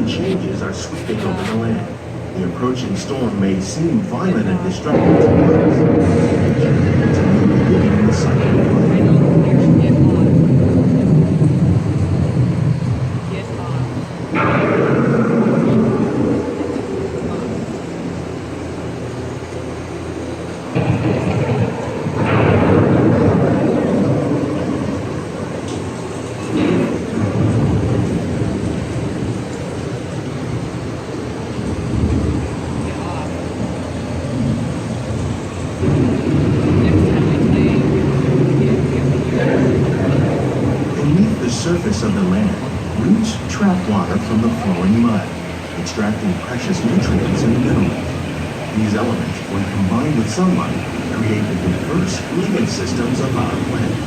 sudden changes are sweeping over the land. The approaching storm may seem violent and destructive to others, but nature continues living the cycle of life. Surface of the land, roots trap water from the flowing mud, extracting precious nutrients and minerals. These elements, when combined with sunlight, create the diverse living systems of our planet.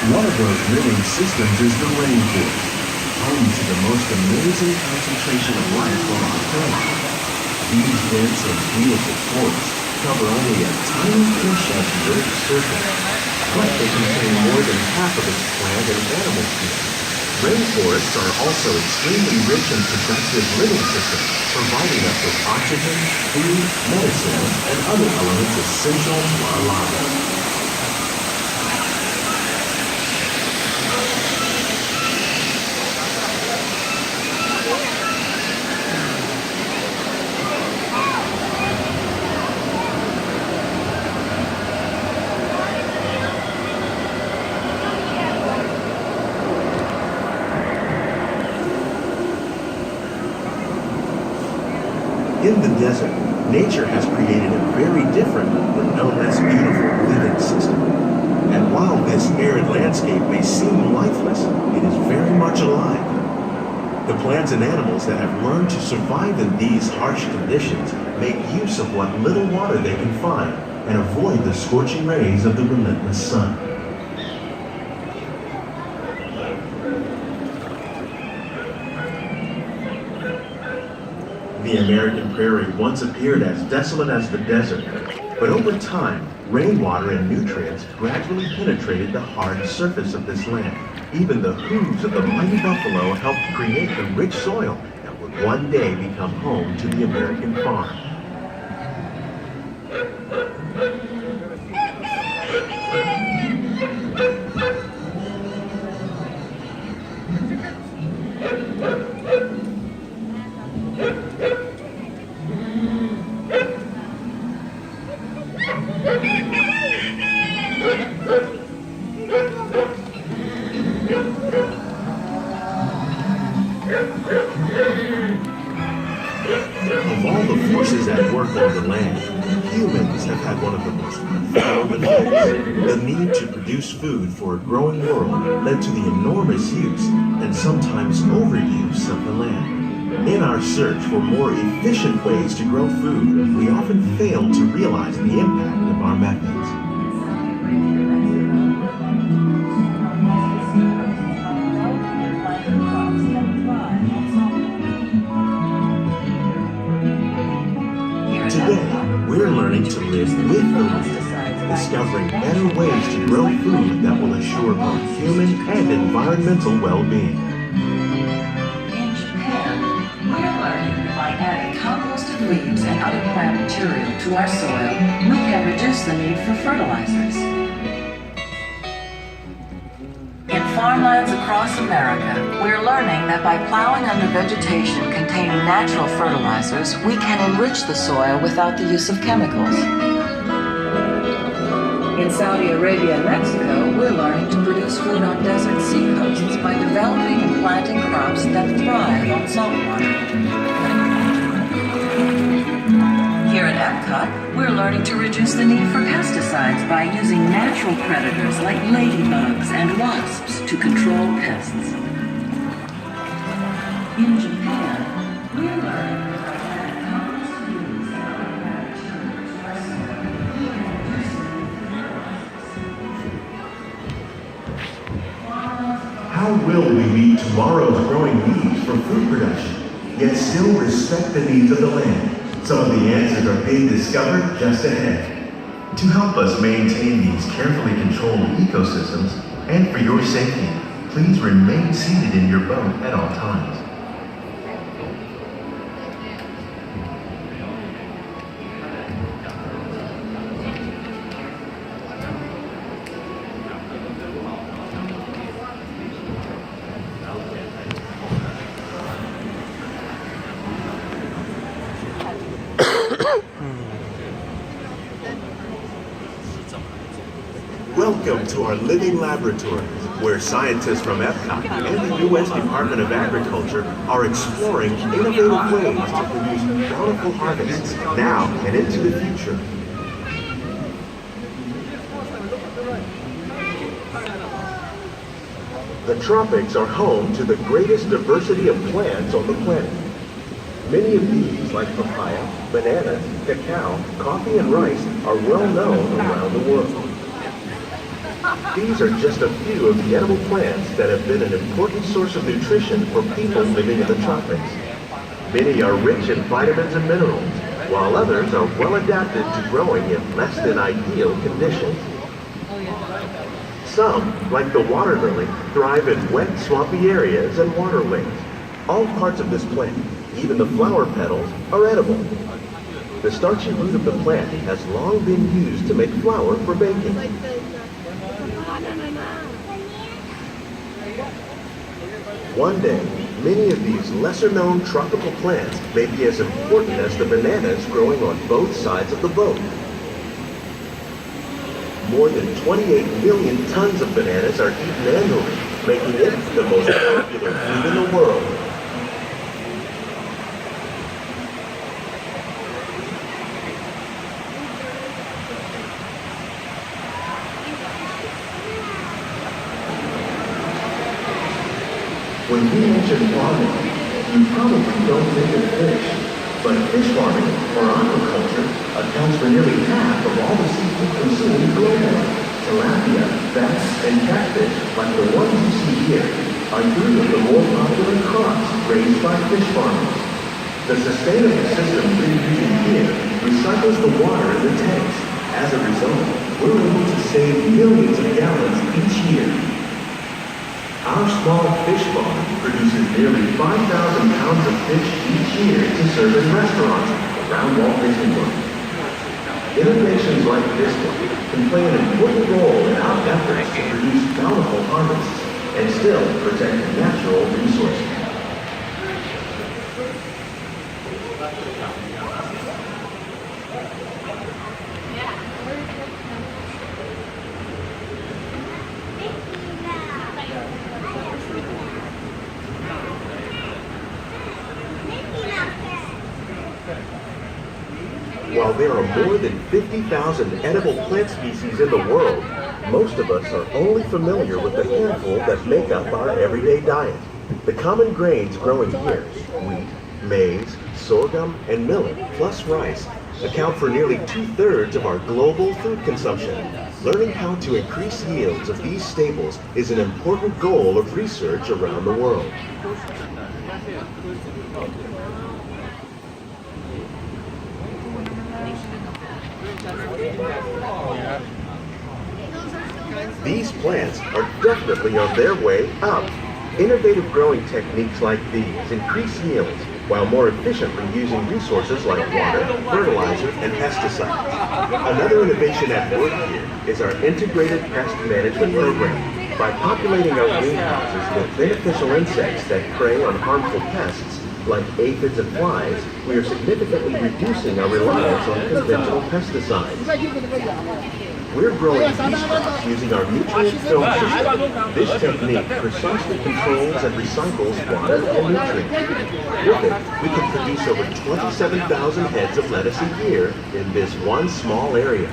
One of those living systems is the rainforest, home to the most amazing concentration of life on our planet. These dense and beautiful forests cover only a tiny portion of the Earth's surface, but they contain more than half of its plant and animal species. Rainforests are also extremely rich and productive living systems, providing us with oxygen, food, medicine, and other elements essential to our lives. In the desert, nature has created a very different, but no less beautiful living system. And while this arid landscape may seem lifeless, it is very much alive. The plants and animals that have learned to survive in these harsh conditions make use of what little water they can find and avoid the scorching rays of the relentless sun. The American prairie once appeared as desolate as the desert, but over time, rainwater and nutrients gradually penetrated the hard surface of this land. Even the hooves of the mighty buffalo helped create the rich soil that would one day become home to the American farm. Of all the forces at work on the land, humans have had one of the most profound effects. The need to produce food for a growing world led to the enormous use and sometimes overuse of the land. In our search for more efficient ways to grow food, we often fail to realize the impact of our methods. Today, we're learning to live with the land, discovering better ways to grow food that will assure both human and environmental well-being. In Japan, we're learning that by adding composted leaves and other plant material to our soil, we can reduce the need for fertilizers. In farmlands across America, we're learning that by plowing under vegetation containing natural fertilizers, we can enrich the soil without the use of chemicals. In Saudi Arabia and Mexico, we're learning to produce food on desert seacoasts by developing and planting crops that thrive on saltwater. Here at EPCOT, we're learning to reduce the need for pesticides by using natural predators like ladybugs and wasps to control pests. In Japan, we're learning that by adding compost leaves and other plant material to our soil, we can reduce the need for fertilizers. How will we meet tomorrow's growing needs for food production, yet still respect the needs of the land? Some of the answers are being discovered just ahead. To help us maintain these carefully controlled ecosystems, and for your safety, please remain seated in your boat at all times. Welcome to our living laboratories, where scientists from EPCOT and the U.S. Department of Agriculture are exploring innovative ways to produce bountiful harvests now and into the future. The tropics are home to the greatest diversity of plants on the planet. Many of these, like papaya, bananas, cacao, coffee, and rice, are well known around the world. These are just a few of the edible plants that have been an important source of nutrition for people living in the tropics. Many are rich in vitamins and minerals, while others are well adapted to growing in less than ideal conditions. Some, like the water lily, thrive in wet, swampy areas and waterways. All parts of this plant, even the flower petals, are edible. The starchy root of the plant has long been used to make flour for baking. One day, many of these lesser-known tropical plants may be as important as the bananas growing on both sides of the boat. More than 28 million tons of bananas are eaten annually, making it the most popular food in the world. When we mention farming, you probably don't think of fish, but fish farming, or aquaculture, accounts for nearly half of all the seafood consumed globally. Tilapia, bass, and catfish, like the ones you see here, are three of the more popular crops raised by fish farmers. The sustainable system we're using here recycles the water in the tanks. As a result, we're able to save millions of gallons each year. Our small fish farm produces nearly 5,000 pounds of fish each year to serve in restaurants around Walt Disney World. Innovations like this one can play an important role in our efforts to produce bountiful harvests and still protect natural resources. While there are more than 50,000 edible plant species in the world, most of us are only familiar with the handful that make up our everyday diet. The common grains growing here, wheat, maize, sorghum, and millet, plus rice, account for nearly 2/3 of our global food consumption. Learning how to increase yields of these staples is an important goal of research around the world. These plants are definitely on their way up. Innovative growing techniques like these increase yields while more efficiently using resources like water, fertilizer, and pesticides. Another innovation at work here is our integrated pest management program. By populating our greenhouses with beneficial insects that prey on harmful pests, like aphids and flies, we are significantly reducing our reliance on conventional pesticides. We're growing these crops using our nutrient film system. This technique precisely controls and recycles water and nutrients. With it, we can produce over 27,000 heads of lettuce a year in this one small area.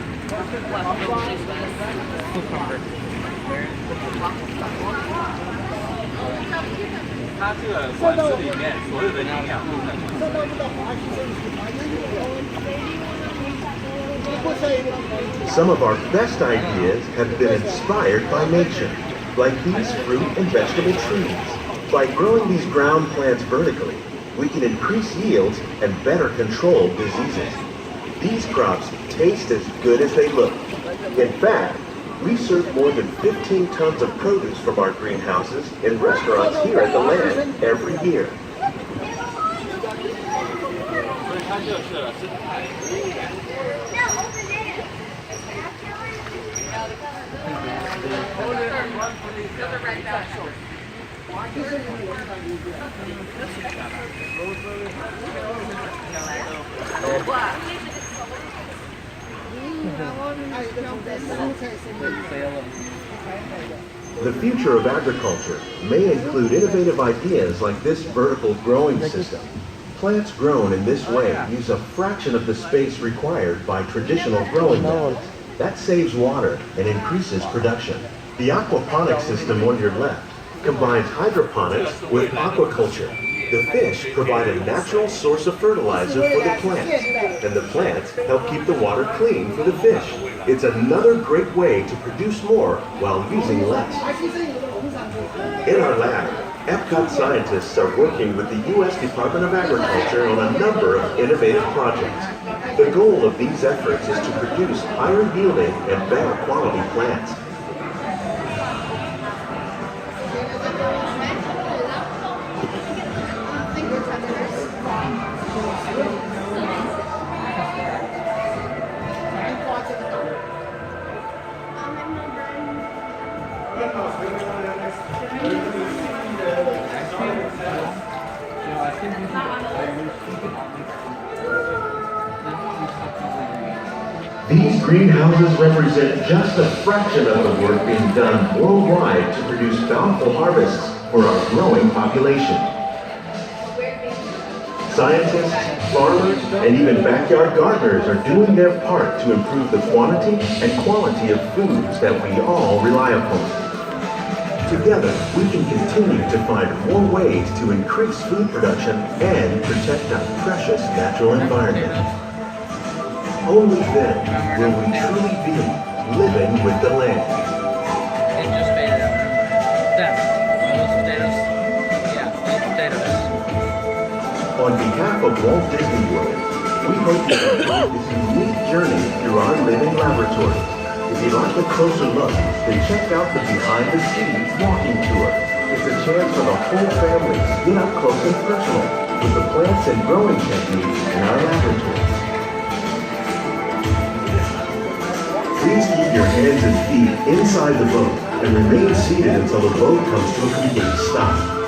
Some of our best ideas have been inspired by nature. like these fruit and vegetable trees. By growing these ground plants vertically, we can increase yields and better control diseases. These crops taste as good as they look. In fact, we serve more than 15 tons of produce from our greenhouses in restaurants here at the land every year. The future of agriculture may include innovative ideas like this vertical growing system. Plants grown in this way use a fraction of the space required by traditional growing methods. That saves water and increases production. The aquaponics system on your left combines hydroponics with aquaculture. The fish provide a natural source of fertilizer for the plants, and the plants help keep the water clean for the fish. It's another great way to produce more while using less. In our lab, EPCOT scientists are working with the U.S. Department of Agriculture on a number of innovative projects. The goal of these efforts is to produce higher yielding and better quality plants. These greenhouses represent just a fraction of the work being done worldwide to produce bountiful harvests for our growing population. Scientists, farmers, and even backyard gardeners are doing their part to improve the quantity and quality of foods that we all rely upon. Together, we can continue to find more ways to increase food production and protect our precious natural environment. Only then will we truly be living with the land. It just faded out. Them. Those potatoes. Yeah, those potatoes. On behalf of Walt Disney World, we hope you enjoyed this unique journey through our living laboratory. If you'd like a closer look, then check out the Behind the Scenes walking tour. It's a chance for the whole family to get up close and personal with the plants and growing techniques in our laboratory. Please keep your hands and feet inside the boat and remain seated until the boat comes to a complete stop.